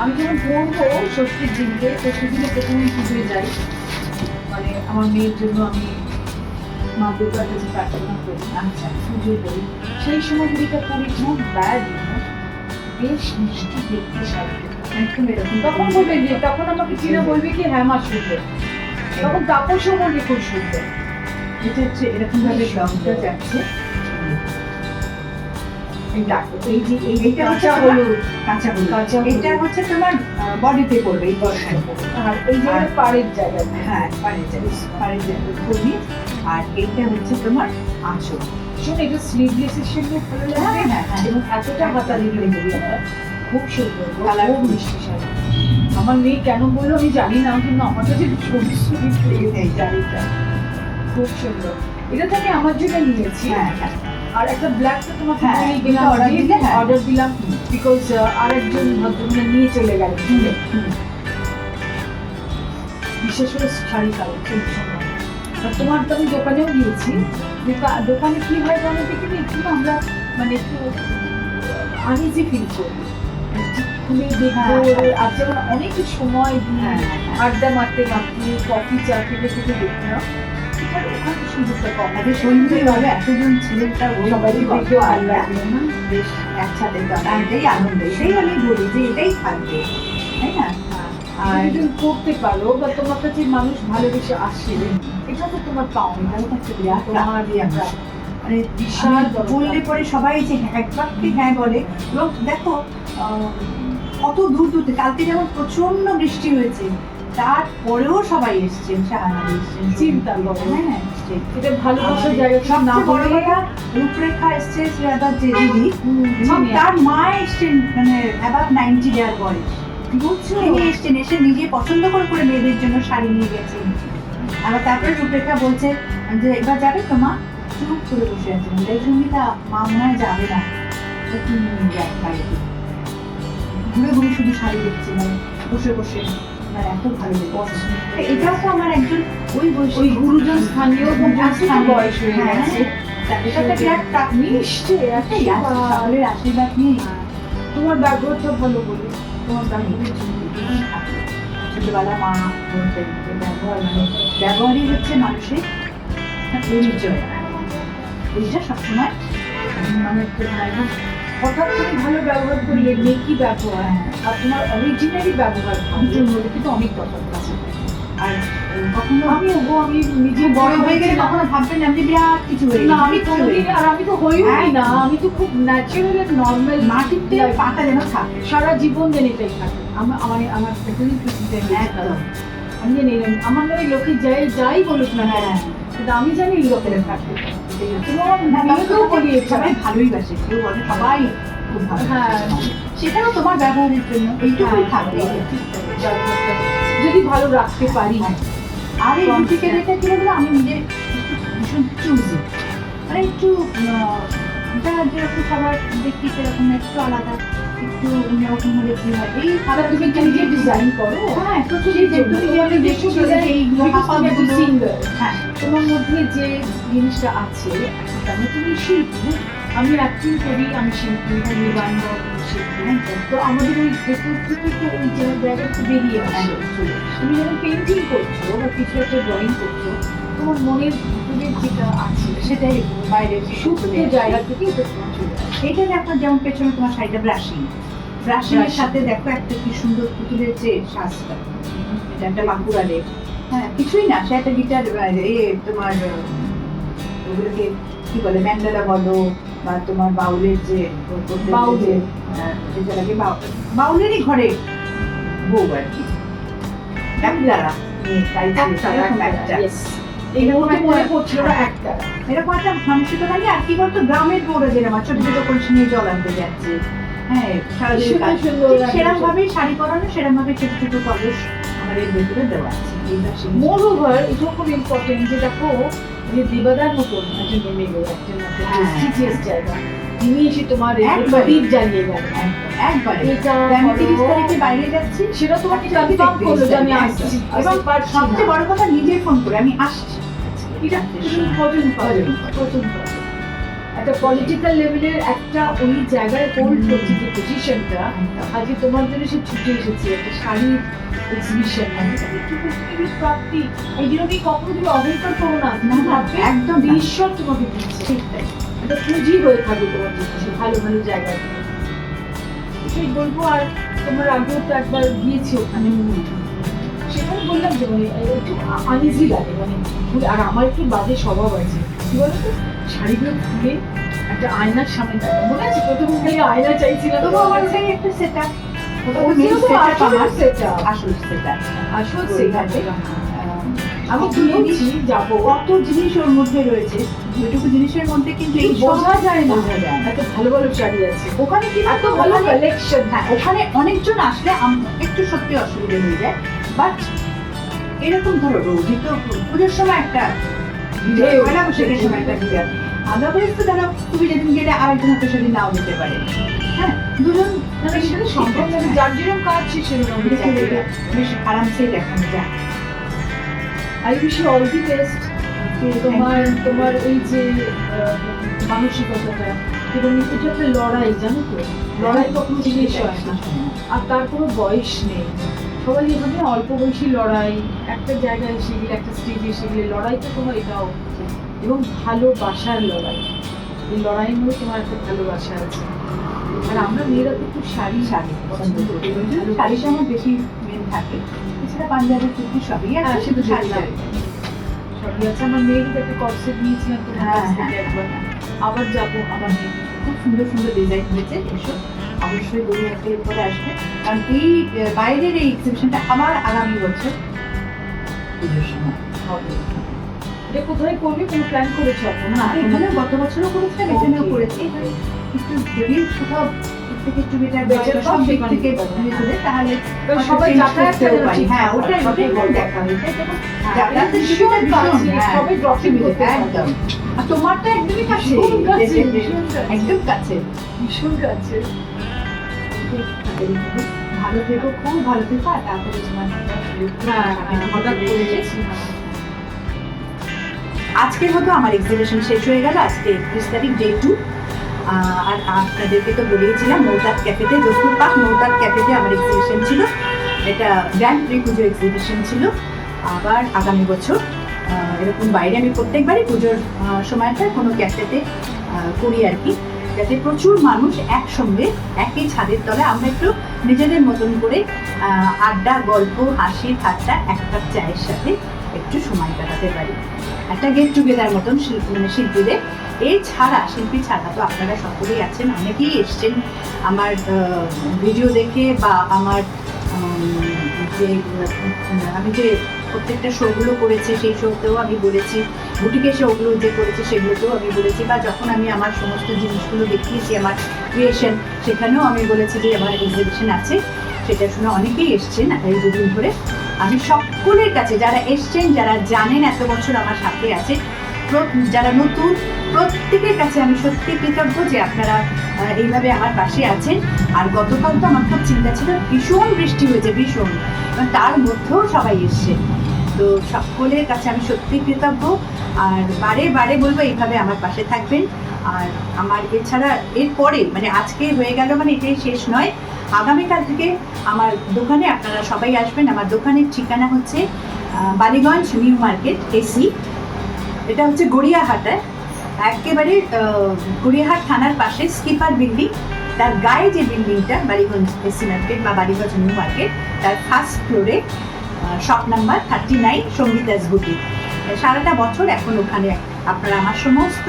[SPEAKER 2] আমি যখন পরবো ষষ্ঠীর দিনকে, ষষ্ঠীর দিনে প্রথমে পুজোয় যাই, মানে আমার মেয়ের জন্য আমি মা দুর্গার কাছে প্রার্থনা করি, আচ্ছা পুজো করি। সেই সময় যদি এটা পরি, নট ব্যাড, বেশ মিষ্টি দেখতে শাড়িটা, একদম এরকম। তখন বলবে যে, তখন আমাকে চিনে বলবে কি হ্যাঁ মা সুন্দর। তখন তাপসও বলে খুব সুন্দর।
[SPEAKER 1] এটা হচ্ছে এরকম ভাবে ব্লাউজটা যাচ্ছে।
[SPEAKER 2] এই দেখো, এই যে
[SPEAKER 1] এইটা হচ্ছে
[SPEAKER 2] কাঁচা
[SPEAKER 1] তোমার
[SPEAKER 2] হলুদ,
[SPEAKER 1] কাঁচা হলুদ।
[SPEAKER 2] কাঁচা হলুদ।
[SPEAKER 1] এটা হচ্ছে তোমার বডিতে পড়বে এই বর্ষায়।
[SPEAKER 2] আর এই যে
[SPEAKER 1] আর-
[SPEAKER 2] পাড়ের জায়গায়।
[SPEAKER 1] হ্যাঁ পাড়ের কর্মী। আর এইটা হচ্ছে তোমার আঁচল।
[SPEAKER 2] শোন, এটা স্লিভলেসের সঙ্গে ভালো লাগবে
[SPEAKER 1] হ্যাঁ, হ্যাঁ, হ্যাঁ।
[SPEAKER 2] এবং এতটা হাতালি লেগে যাবে, খুব সুন্দর,
[SPEAKER 1] Colour
[SPEAKER 2] খুব মিষ্টি শাড়ি। আমার মেয়ে কেন বললো আমি জানি না, কিন্তু আমার কাছে ছবি লেগেছে এই শাড়িটা, খুব সুন্দর। এটা তো আমি আমার জন্য নিয়েছি।
[SPEAKER 1] হ্যাঁ হ্যাঁ
[SPEAKER 2] আর একটা ব্ল্যাক তো তোমাকে
[SPEAKER 1] হ্যাঁ,
[SPEAKER 2] বলেই
[SPEAKER 1] এটা
[SPEAKER 2] দিলাম,
[SPEAKER 1] order দিলে, হ্যাঁ।
[SPEAKER 2] অর্ডার দিলাম বিকজ আরেকজন ভদ্রমহিলা নিয়ে চলে গেল। বিশেষ করে শাড়ি কালেকশন সময় আর তোমার তো আমি দোকানেও গিয়েছি। দোকানে কি হয় বলো দেখি একটু না আমরা মানে একটু আনইজি ফিল করি, ঠিক খুলে দেখবো।
[SPEAKER 1] হ্যাঁ।
[SPEAKER 2] আর যেমন অনেক সময় দিই
[SPEAKER 1] হ্যাঁ,
[SPEAKER 2] আড্ডা মারতে মারতে, কফি চা খেতে খেতে দেখলাম, এখানে ওখানে সুন্দরটা কম
[SPEAKER 1] আগে সুন্দরভাবে এতজন ছেলেটা
[SPEAKER 2] সবাই দেখে ভালো লাগলো না?
[SPEAKER 1] বেশ একসাথে চলা, এটাই আনন্দ। এটাই আমি বলি যে এটাই থাকবে, তাই না?
[SPEAKER 2] আর যদি করতে পারো বা তোমার কাছে মানুষ ভালোবেসে আসে, এটা তো তোমার পাওনা,
[SPEAKER 1] এটাও তো একটা বিরাট
[SPEAKER 2] তোমার
[SPEAKER 1] প্রাপ্তি আমরা। মানে
[SPEAKER 2] বিশাল
[SPEAKER 1] বিশাল বললে পরে সবাই যে একবারটি হ্যাঁ বলে। এবং দেখো কত দূর দূর থেকে, কালকে যেমন প্রচন্ড বৃষ্টি হয়েছে, তারপরেও সবাই এসছেন, সাহানা এসছেন,
[SPEAKER 2] চিন্তা করো।
[SPEAKER 1] হ্যাঁ এসছেন।
[SPEAKER 2] এটা ভালোবাসার জায়গা না
[SPEAKER 1] সবচেয়ে বড়
[SPEAKER 2] হলে
[SPEAKER 1] কথা, রূপরেখা এসছে শ্রেয়াদার যে দিদি, এবং
[SPEAKER 2] যিনি-
[SPEAKER 1] তার মা এসছেন মানে অ্যাবাভ 90 ইয়ার বয়স।
[SPEAKER 2] বুঝছো?
[SPEAKER 1] তিনি এসছেন, এসে নিজে পছন্দ করে করে মেয়েদের জন্য শাড়ি নিয়ে গেছেন। আবার তারপরে রূপরেখা বলছে যে এবার যাবে তো মা, চুপ করে বসে আছেন। তাই সঙ্গীতা মা মনে হয় যাবে না, একটু নিয়ে যাক বাড়িতে। ঘুরে ঘুরে শুধু শাড়ি দেখছি, মানে বসে বসে আমার এত ভালো লেগেছে। এটাও তো আমার একজন ওই বয়সী
[SPEAKER 2] ওই গুরুজন স্থানীয় গুরুজন বয়স হয়ে
[SPEAKER 1] হ্যাঁ,
[SPEAKER 2] গেছে।
[SPEAKER 1] এটা একটা বিরাট প্রাপ্তি।
[SPEAKER 2] নিশ্চয়ই
[SPEAKER 1] এই সকলের আশীর্বাদ নিয়ে
[SPEAKER 2] তোমার ব্যাকগ্রাউন্ডটা ভালো বলি, তোমার ব্যাকগ্রাউন্ড
[SPEAKER 1] ছোটবেলা মা বলতেন যে ব্যবহারই হচ্ছে মানুষের পরিচয়। এইটা সবসময়
[SPEAKER 2] মানে তোমার হঠাৎ করে ভালো ব্যবহার করলে মেকি ব্যবহার আর তোমার অরিজিনালি ব্যবহার দুটোর মধ্যে কিন্তু অনেক তফাৎ আছে।
[SPEAKER 1] আর কখনো
[SPEAKER 2] আমি নিজে
[SPEAKER 1] বড় হয়ে গেলে কখনো ভাববেন না যে বিরাট কিছু হয়ে
[SPEAKER 2] না,
[SPEAKER 1] গেছে।
[SPEAKER 2] আমি কোনোদিন, আর আমি তো হইও না, আমি তো খুব ন্যাচারাল আর নর্মাল
[SPEAKER 1] মাটিতে পাতা যেন থাকে।
[SPEAKER 2] সারা জীবন যেন এটাই থাকে। আমার প্রতিদিন কিছুতে
[SPEAKER 1] একদম।
[SPEAKER 2] আমি জানি এরকম, আমার মনে লোকে যাই বলুক না,
[SPEAKER 1] হ্যাঁ।
[SPEAKER 2] কিন্তু আমি জানি এই লোকের থাকে।
[SPEAKER 1] হ্যাঁ,
[SPEAKER 2] মেয়েকেও বলিয়েছে
[SPEAKER 1] সবাই ভালোই বাসে, কেউ বলে সবাই খুব ভালো।
[SPEAKER 2] হ্যাঁ।
[SPEAKER 1] সেটাও তোমার ব্যবহারের জন্য এইটুকুই থাকবে।
[SPEAKER 2] যদি ভালো রাখতে পারি।
[SPEAKER 1] আর এই বুটিকের এটা কি বলবো, আমি নিজে ভীষণ চুজি, মানে একটু যা যেরকম সবার দেখি সেরকম একটু আলাদা, একটু অন্যরকম হলে কি হয়। এই
[SPEAKER 2] আবার তুমি কি নিজে ডিজাইন করো?
[SPEAKER 1] হ্যাঁ প্রচুর
[SPEAKER 2] সেই যে
[SPEAKER 1] ডিজাইন,
[SPEAKER 2] তুমি
[SPEAKER 1] তুমি
[SPEAKER 2] যেমন
[SPEAKER 1] দেখছো
[SPEAKER 2] দেখছো
[SPEAKER 1] যে এইগুলো হাফাগুলো,
[SPEAKER 2] সিঙ্গার,
[SPEAKER 1] হ্যাঁ
[SPEAKER 2] তোমার মধ্যে যে জিনিসটা আছে একটা, তুমি শিল্পী, আমি অ্যাক্টিং করি, আমি শিল্পী, আমি গান গাও, আমি শিল্পী। তো আমাদের ওই ভেতর থেকে তো ওই জায়গাটা বেরিয়ে আসে। তুমি যখন পেন্টিং করছো বা কিছু একটা ড্রয়িং করছো, তোমার মনের ভিতরে যেটা আছে
[SPEAKER 1] সেটাই বাইরে
[SPEAKER 2] সুপ্ত জায়গা থেকে এটা তোমার চলে আসে।
[SPEAKER 1] এইটা দেখো, যেমন পেছনে তোমার শাড়িটা ব্রাশিং, ব্রাশিং এর সাথে দেখো একটা কি সুন্দর পুতুলের যে সাজটা, এটা একটা বাঁকুড়ারে, হ্যাঁ কিছুই না, সে একটা গিটার তোমার ওগুলোকে কি বলে ম্যান্ডালা বলো, বা তোমার বাউলের যে
[SPEAKER 2] বাউলের।
[SPEAKER 1] যেটা লাগে বাউলেরই ঘরে বউ আর কি, একতারা নিয়ে গাইছে, এরকম একটা।
[SPEAKER 2] এরকম মনে পড়ছিল না একটা।
[SPEAKER 1] এরকম একটা মানসিকতা নিয়ে, আর কি বলতো গ্রামের বউরা যেরকম ছোট ছোট কলসি নিয়ে জল আনতে যাচ্ছে, হ্যাঁ সারাদিন কাজ।
[SPEAKER 2] সুন্দর
[SPEAKER 1] ঠিক সেরকম ভাবেই শাড়ি পরানো, সেরকম ভাবে ছোট ছোট কলস আমার এর ভেতরে দেওয়া আছে। এইটা সেই-
[SPEAKER 2] মোরওভার এটাও খুব ইম্পর্টেন্ট যে দেখো, যে দেবাদার মতন একজন নেমে গেল, একজন
[SPEAKER 1] হ্যাঁ।
[SPEAKER 2] প্রেস্টিজিয়াস জায়গা, তিনি এসে তোমার
[SPEAKER 1] একবারে।
[SPEAKER 2] প্রদীপ জ্বালিয়ে গেল।
[SPEAKER 1] একবারে
[SPEAKER 2] এটা
[SPEAKER 1] আমি
[SPEAKER 2] করো।
[SPEAKER 1] 30 তারিখে বাইরে যাচ্ছি,
[SPEAKER 2] সেটা তোমাকে
[SPEAKER 1] একটা
[SPEAKER 2] কনফার্ম
[SPEAKER 1] দেখতে
[SPEAKER 2] করলো যে আমি
[SPEAKER 1] এসেছি,
[SPEAKER 2] আসছি,
[SPEAKER 1] এবং সবচেয়ে বড় কথা নিজে ফোন করে আমি আসছি।
[SPEAKER 2] এটা তুমি কজন পাবে, কজন পাবে। একটা পলিটিক্যাল লেভেলের একটা ওই জায়গায় হোল্ড করছে যে পজিশনটা, আজকে তোমার জন্য সে ছুটে এসেছে একটা শাড়ির এক্সিবিশন, প্রাপ্তি। এই জন্য তুমি কখনো তুমি অহংকার করো না,
[SPEAKER 1] না, না, একদম না।
[SPEAKER 2] ঈশ্বর তোমাকে দিচ্ছে,
[SPEAKER 1] ঠিক তাই।
[SPEAKER 2] এটা পুঁজি হয়ে থাকবে তোমার জন্য ভালো ভালো জায়গায়। সেই বলবো, আর তোমার আগেও তো একবার গিয়েছি ওখানে, সেখানে বললাম যে মানে একটু আনইজি লাগে মানে আর আমার একটু বাজে স্বভাব আছে কি বলতো শাড়িগুলো খুলে একটা আয়নার সামনে দাঁড়ানো মনে আছে প্রথম গেলে আয়না চাইছিলাম
[SPEAKER 1] তবু আমার সেই একটা সেটআপ আসল সেটআপ
[SPEAKER 2] আসল সেখানে
[SPEAKER 1] আমি কিনেছি
[SPEAKER 2] যাবো
[SPEAKER 1] কত জিনিস ওর মধ্যে রয়েছে, যেটুকু জিনিসের মধ্যে কিন্তু এই
[SPEAKER 2] বোঝা যায় না
[SPEAKER 1] বোঝা যায় না।
[SPEAKER 2] এত ভালো ভালো শাড়ি আছে
[SPEAKER 1] ওখানে কি
[SPEAKER 2] এত ভালো কালেকশন
[SPEAKER 1] হ্যাঁ, ওখানে অনেকজন আসলে একটু সত্যি অসুবিধা হয়ে যায়, বাট এরকম ধরো রোজই তো পুজোর সময় একটা
[SPEAKER 2] ঢেউ।
[SPEAKER 1] পয়লা বৈশাখের সময় একটা ভিড়, আদারওয়াইজ তো ধরো তুমি যেদিন গেলে আরেকজন হাতে সেদিন নাও যেতে পারে, হ্যাঁ দুজন
[SPEAKER 2] মানে সেটা সম্ভব না যার যেরকম কাজ সেরকম
[SPEAKER 1] দেখে দেখে বেশ আরামসে দেখানো যায়।
[SPEAKER 2] I wish you all the best তোমার এই যে মানসিকতাটা এবং এটা একটা লড়াই জানো তো লড়াই কখনো শেষ হয় না আর তার কোনো বয়স নেই সবাই এভাবে অল্প বয়সী লড়াই একটা জায়গায় এসে গেলে একটা স্টেজে এসে গেলে লড়াইটা তোমার এটাও এবং ভালোবাসার লড়াই এই লড়াইয়ের মধ্যে তোমার একটা ভালোবাসা আছে আর আমরা মেয়েরা তো একটু শাড়ি পছন্দ করি
[SPEAKER 1] শাড়িটা আমার বেশি মেন থাকে, এছাড়া পাঞ্জাবি টুপি সবই
[SPEAKER 2] হ্যাঁ
[SPEAKER 1] আছে,
[SPEAKER 2] শুধু
[SPEAKER 1] শাড়ি
[SPEAKER 2] শাড়ি সবই আছে আমার মেয়েকে একটা কর্সেট নিয়েছিলাম তোমার
[SPEAKER 1] হ্যাঁ,
[SPEAKER 2] কাছ থেকে একবার আবার যাবো আবার নেব
[SPEAKER 1] খুব সুন্দর সুন্দর ডিজাইন হয়েছে, এসব অবশ্যই বই একটা পরে আসবে, কারণ এই বাইরের এই এক্সিবিশনটা আবার আগামী বছর পুজোর সময় হবে।
[SPEAKER 2] এটা কোথায় করবে কোনো প্ল্যান করেছো এখন না
[SPEAKER 1] এখানে গত বছরও করেছিলাম, এখানেও করেছি, একটু যদি কোথাও থেকে একটু বেটার
[SPEAKER 2] Better
[SPEAKER 1] সব দিক
[SPEAKER 2] পাবে,
[SPEAKER 1] থেকে
[SPEAKER 2] পাবে,
[SPEAKER 1] নিয়ে চলে, তাহলে
[SPEAKER 2] সবাই যাতায়াত
[SPEAKER 1] করতেও
[SPEAKER 2] করতে
[SPEAKER 1] পারি। হ্যাঁ ওটাই
[SPEAKER 2] সবাই
[SPEAKER 1] ওটাই
[SPEAKER 2] বলবে।
[SPEAKER 1] দেখা হয়েছে,
[SPEAKER 2] যাতায়াতের
[SPEAKER 1] যাতায়াতের
[SPEAKER 2] সুবিধা
[SPEAKER 1] সুবিধা ভীষণ,
[SPEAKER 2] আছে,
[SPEAKER 1] হ্যাঁ,
[SPEAKER 2] সবাই dropping করতে পারবে।
[SPEAKER 1] একদম। আর তোমারটা একদমই কাছে,
[SPEAKER 2] ভীষণ কাছে, ভীষণ কাছে।
[SPEAKER 1] একদম কাছে।
[SPEAKER 2] ভীষণ কাছে
[SPEAKER 1] ভালো থেকো, খুব ভালো থেকো, আর তারপরে তোমার
[SPEAKER 2] হঠাৎ করে গেছি
[SPEAKER 1] আজকের মতো আমার এক্সিবিশন শেষ হয়ে গেল, আজকে 31 তারিখ ডে 2। আর আপনাদেরকে তো বলেইছিলাম মৌতাত ক্যাফেতে, যোধপুর পার্ক মৌতাত ক্যাফেতে আমার এক্সিবিশন ছিল, এটা গ্র্যান্ড প্রি পুজো এক্সিবিশন ছিল। আবার আগামী বছর এরকম বাইরে আমি প্রত্যেকবারই পুজোর সময়টা কোনো ক্যাফেতে করি আর কি, যাতে প্রচুর মানুষ একসঙ্গে একই ছাদের তলে আমরা একটু নিজেদের মতন করে আড্ডা গল্প হাসি ঠাট্টা এক কাপ চায়ের সাথে একটু সময় কাটাতে পারি, একটা গেট টুগেদার মতন শিল্পীদের। এছাড়া শিল্পী ছাড়া তো আপনারা সকলেই আছেন, অনেকেই এসছেন আমার ভিডিও দেখে বা আমার যে আমি যে প্রত্যেকটা শোগুলো করেছি সেই শোতেও আমি বলেছি, বুটিকের শোগুলো যে করেছি সেগুলোতেও আমি বলেছি, বা যখন আমি আমার সমস্ত জিনিসগুলো দেখিয়েছি আমার ক্রিয়েশন সেখানেও আমি বলেছি যে আমার এক্সিবিশন আছে, সেটা শুনে অনেকেই এসছেন এই দুদিন ধরে। আমি সকলের কাছে যারা এসছেন, যারা জানেন এত বছর আমার সাথে আছে, যারা নতুন প্রত্যেকের কাছে আমি সত্যি কৃতজ্ঞ যে আপনারা এইভাবে আমার পাশে আছেন। আর গতকাল তো আমার খুব চিন্তা ছিল, ভীষণ বৃষ্টি হয়েছে ভীষণ, তার মধ্যেও সবাই এসছে, তো সকলের কাছে আমি সত্যি কৃতজ্ঞ। আর বারে বারে বলবো এইভাবে আমার পাশে থাকবেন। আর আমার এছাড়া এরপরে মানে আজকে হয়ে গেল মানে এটাই শেষ নয়, আগামীকাল থেকে আমার দোকানে আপনারা সবাই আসবেন। আমার দোকানের ঠিকানা হচ্ছে বালিগঞ্জ নিউ মার্কেট এসি, এটা হচ্ছে গড়িয়াহাটায়, একেবারে গড়িয়াহাট থানার পাশে স্কিপার বিল্ডিং, তার গায়ে যে বিল্ডিংটা বালিগঞ্জ এসি মার্কেট বা বালিগঞ্জ নিউ মার্কেট, তার ফার্স্ট ফ্লোরে শপ নাম্বার 39 সঙ্গীতাস বুটিক। সারাটা বছর এখন ওখানে আপনারা আমার সমস্ত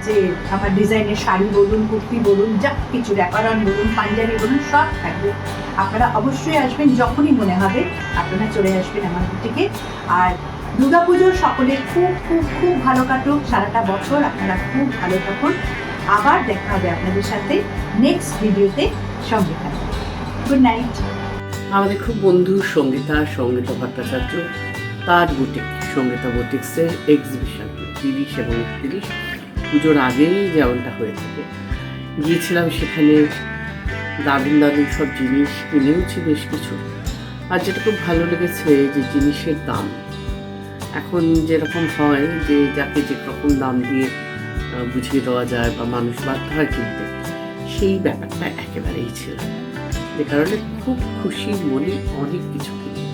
[SPEAKER 1] যে আমার ডিজাইনের শাড়ি বলুন, কুর্তি বলুন, যা কিছু র্যাপারন বলুন, পাঞ্জাবি বলুন, সব থাকবে। আপনারা অবশ্যই আসবেন, যখনই মনে হবে আপনারা চলে আসবেন আমার বুটিকে। আর দুর্গাপুজোর সকলের খুব খুব খুব ভালো কাটুক, সারাটা বছর আপনারা খুব ভালো থাকুন। আবার দেখা হবে আপনাদের সাথে নেক্সট ভিডিওতে, সঙ্গে থাকুন। Good night.
[SPEAKER 7] আমাদের খুব বন্ধু সঙ্গীতা ভট্টাচার্য, তার বুটিক সঙ্গীতা বুটিক্সের এক্সিবিশন 30 এবং 31 পুজোর আগেই যেমনটা হয়ে থাকে, গিয়েছিলাম সেখানে, দারুণ দারুণ সব জিনিস কিনেওছি বেশ কিছু। আর যেটা খুব ভালো লেগেছে যে জিনিসের দাম এখন যেরকম হয় যে যাকে যে রকম দাম দিয়ে বুঝিয়ে দেওয়া যায় বা মানুষ বাধ্য হয় কিনতে, সেই ব্যাপারটা একেবারেই ছিল, যে কারণে খুব খুশি মনে অনেক কিছু কিনে